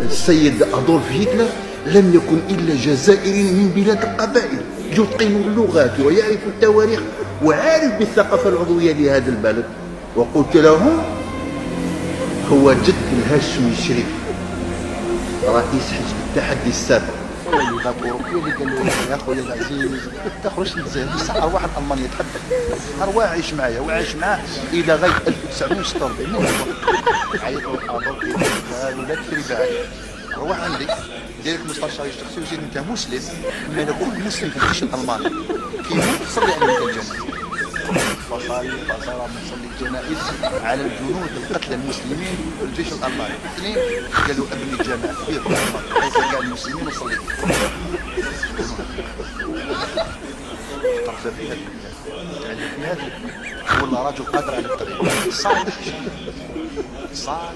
السيد أدولف هتلر لم يكن إلا جزائري من بلاد القبائل، يتقن اللغات ويعرف التواريخ وعارف بالثقافة العضوية لهذا البلد. وقلت له هو جد الهاشمي الشريف رئيس حزب التحدي السابق. اللي قال له يا خويا العزيز تخرج للجزائر بصح ارواح المانيا تحدث، ارواح عيش معايا وعايش معاه الى غايه 1946. عيط قالوا لا تفري بعد روح عندي ديرك مستشاري الشخصي وزيد انت مسلم، ما كل مسلم في الجيش الالماني كيموت تصلي عليه الجنازه. فصار نصلي الجنائز على الجنود القتلى المسلمين في الجيش الالماني. اثنين قالوا ابني جامع كبير في الالمان حيث كاع المسلمين وصلي طرف فيها تعلم فيها ولا رجل قادر على الطريق صالح صالح